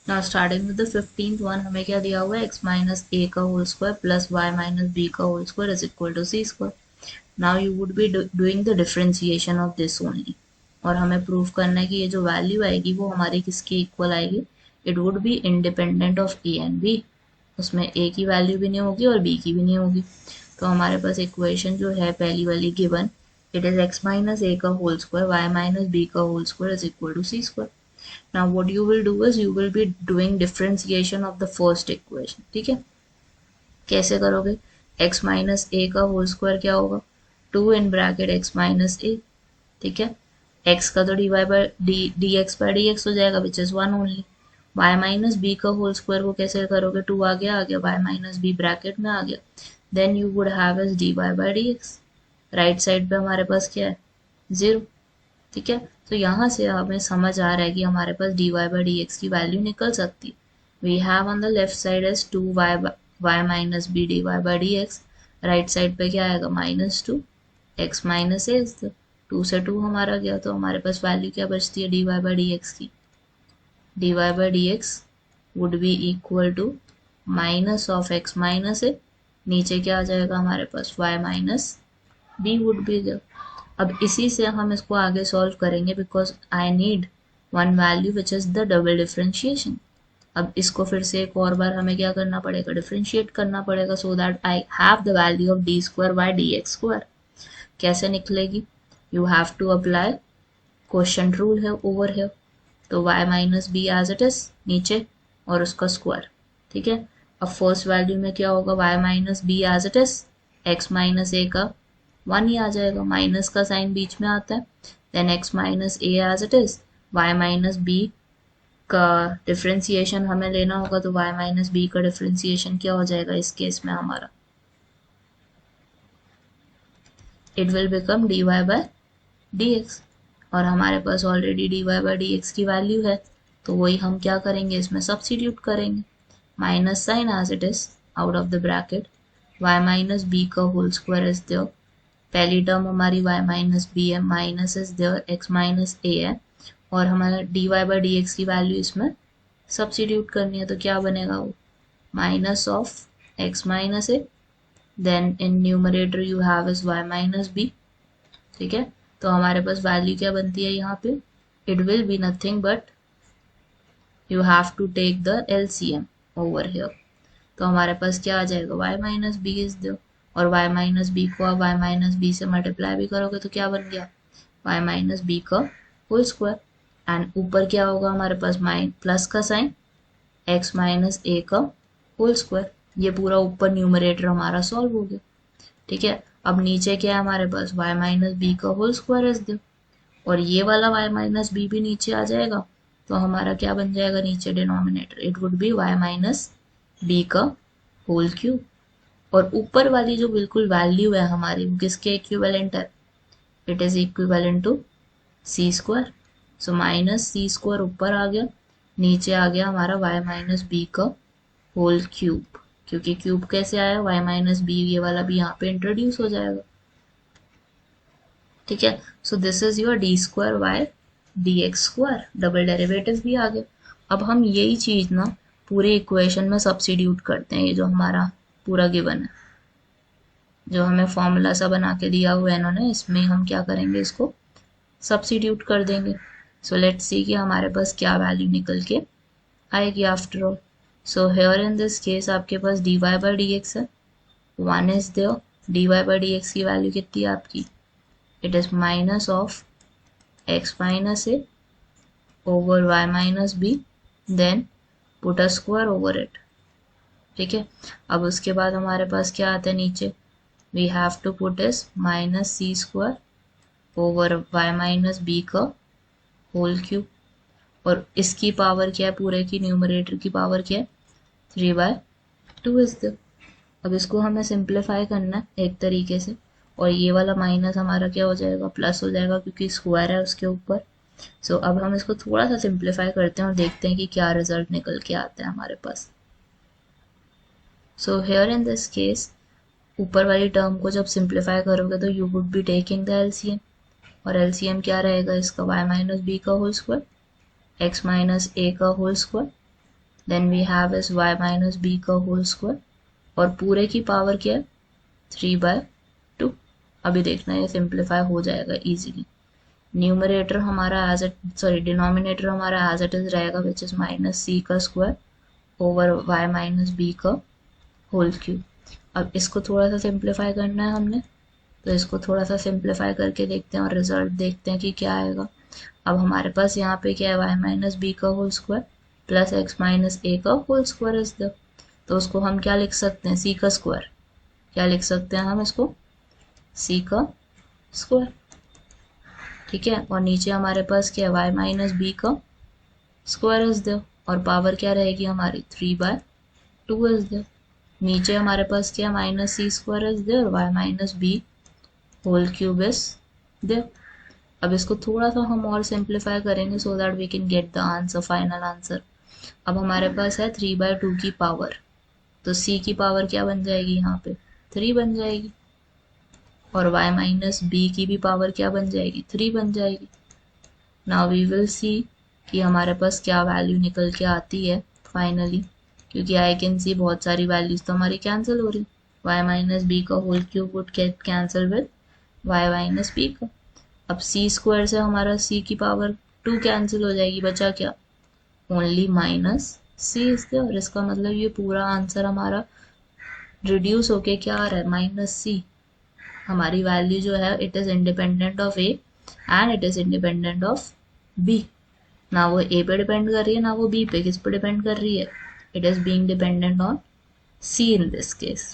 Now starting with the 15th one हमें क्या दिया हुआ है, x माइनस ए का whole square plus y minus B का whole square is equal to C square. Now you would be doing the differentiation of this only, और हमें prove करना है कि ये जो वैल्यू आएगी वो हमारी किसके इक्वल आएगी, it would be independent of a and b, उसमें ए की वैल्यू भी नहीं होगी और बी की भी नहीं होगी। तो हमारे पास इक्वेशन जो है पहली वाली given, it is x minus ए का whole square y minus B का whole square is equal to C square. Now what you will do is you will be doing differentiation of the first equation, ठीक है। कैसे करोगे, x minus ए का whole square क्या होगा, 2 in bracket x minus a, ठीक है। x का तो d x by D x हो जाएगा which is 1 only. y minus B का होल स्क्वायर को कैसे करोगे, 2 आ गया y माइनस बी ब्रैकेट में आ गया, then you would have as d Y by D x. Right side पे हमारे पास क्या है, 0, ठीक है। तो यहाँ से हमें समझ आ रहा है कि हमारे पास D Y by D X की वैल्यू निकल सकती है। We have on the left side as 2 Y minus B D Y by D x, right side पे क्या आएगा, -2 एक्स माइनस ए, 2 से 2 हमारा गया, तो हमारे पास वैल्यू क्या बचती है D Y by D X की, D Y by D X would be equal to minus of X minus A, नीचे क्या आ जाएगा हमारे पास y minus B would be there. अब इसी से हम इसको आगे सॉल्व करेंगे because I need one value which is the double differentiation. अब इसको फिर से एक और बार हमें क्या करना पड़ेगा, डिफरेंशिएट करना पड़ेगा, so that I have the value of d square by D x square. कैसे निकलेगी, you have to apply question rule है ओवर हियर, तो y minus B as it is नीचे और उसका स्क्वायर, ठीक है। अब फर्स्ट वैल्यू में क्या होगा, y minus B as it is, x minus ए का 1 ही आ जाएगा, माइनस का साइन बीच में आता है, then x minus A as it is, y minus B का डिफरेंशिएशन हमें लेना होगा, तो y माइनस बी का डिफरेंशिएशन क्या हो जाएगा इस केस में हमारा, it will become D Y by D X, और हमारे पास already D Y by D X की वैल्यू है, तो वही हम क्या करेंगे इसमें सब्सिट्यूट करेंगे, minus sign as it is out of the bracket, y minus B का होल स्क्वायर इज देयर, पहली टर्म हमारी y माइनस बी है, minus is there x minus A है, और हमारा D Y by D X की value इसमें substitute करनी है, तो क्या बनेगा वो, minus of x minus A, then in numerator you have is y minus B, ठीक है। तो हमारे पास वैल्यू क्या बनती है यहाँ पे, it will be nothing but you have to take the LCM over here, तो हमारे पास क्या आ जाएगा, y minus b is there, और y माइनस बी को आप y माइनस बी से मल्टीप्लाई भी करोगे तो क्या बन गया, y माइनस बी का होल स्क्वायर, एंड ऊपर क्या होगा हमारे पास प्लस का साइन, x माइनस ए का होल स्क्वायर, ये पूरा ऊपर न्यूमरेटर हमारा सॉल्व हो गया, ठीक है। अब नीचे क्या है हमारे पास, y माइनस बी का होल स्क्वायर इज देयर, और ये वाला y माइनस बी भी नीचे आ जाएगा, तो हमारा क्या बन जाएगा नीचे denominator, it would be y minus B का होल क्यूब, और ऊपर वाली जो बिल्कुल वैल्यू है हमारी वो किसके इक्विवेलेंट है, it is equivalent to C square, so minus c square ऊपर आ गया, नीचे आ गया हमारा y माइनस बी का होल क्यूब, क्योंकि क्यूब कैसे आया, y माइनस बी ये वाला भी यहाँ पे इंट्रोड्यूस हो जाएगा, ठीक है। So this is your d square y d x square, double derivative भी आ गया। अब हम यही चीज ना पूरे इक्वेशन में सब्स्टिट्यूट करते हैं, ये जो हमारा पूरा गिवन है, जो हमें फॉर्मूला सा बना के दिया हुआ है इन्होंने, इसमें हम क्या करेंगे, इसको सब्स्टिट्यूट कर देंगे। सो लेट्स सी कि हमारे पास क्या वैल्यू निकल के आएगी after all. So here in this case आपके पास D Y by D X है, 1 is there, D Y by D X की वैल्यू कितनी है आपकी, it is minus of x minus A over y minus B, then put a square over it, ठीक है। अब उसके बाद हमारे पास क्या आता है नीचे, we have to put is minus c square over y minus B का होल क्यूब, और इसकी पावर क्या है, पूरे की न्यूमरेटर की पावर क्या है, 3/2 इज द। अब इसको हमें सिंप्लीफाई करना है एक तरीके से, और ये वाला माइनस हमारा क्या हो जाएगा, प्लस हो जाएगा, क्योंकि स्क्वायर है उसके ऊपर। सो अब हम इसको थोड़ा सा सिंप्लीफाई करते हैं और देखते हैं कि क्या रिजल्ट निकल के आता है हमारे पास। So here in this case ऊपर वाली टर्म को जब सिंप्लीफाई करोगे तो you would be taking the LCM, और LCM क्या रहेगा इसका, y माइनस बी का होल स्क्वायर, x माइनस ए का whole square, then we have is y minus B का होल स्क्वायर, और पूरे की पावर क्या है 3/2। अभी देखना ये सिंप्लीफाई हो जाएगा इजीली। न्यूमरेटर हमारा एज इट सॉरी डिनोमिनेटर हमारा एज इट इज रहेगा विच इज माइनस सी का square over y minus B का होल क्यूब। अब इसको थोड़ा सा सिंप्लीफाई करना है हमने, तो इसको थोड़ा सा सिंप्लीफाई करके देखते हैं और रिजल्ट देखते हैं कि क्या आएगा। अब हमारे पास यहाँ पे क्या है y माइनस बी का whole square plus x minus ए का होल स्क्वायर इज द, तो उसको हम क्या लिख सकते हैं c का स्क्वायर, क्या लिख सकते हैं हम इसको c का स्क्वायर, ठीक है। और नीचे हमारे पास क्या है y माइनस बी का स्क्वायर इज द, और पावर क्या रहेगी हमारी 3/2 इज द। नीचे हमारे पास क्या minus c square is the और y minus b whole cube is the. अब इसको थोड़ा सा हम और सिंप्लीफाई करेंगे so that we can get the answer, final answer. अब हमारे पास है 3/2 की पावर, तो c की पावर क्या बन जाएगी यहाँ पे 3 बन जाएगी, और y माइनस बी की भी पावर क्या बन जाएगी 3 बन जाएगी। नाउ वी विल सी कि हमारे पास क्या वैल्यू निकल के आती है फाइनली, क्योंकि आई कैन सी बहुत सारी वैल्यूज तो हमारी कैंसिल हो रही। y माइनस बी का whole cube would get cancel with y minus B का। अब c स्क्वायर से हमारा c की पावर 2 कैंसिल हो जाएगी, बचा क्या ओनली माइनस c इससे, और इसका मतलब ये पूरा आंसर हमारा रिड्यूस होके क्या आ रहा है माइनस c। हमारी वैल्यू जो है it is independent of a and it is independent of b। ना वो a पे डिपेंड कर रही है ना वो b पे, किस पे डिपेंड कर रही है, it is being dependent on c in this case।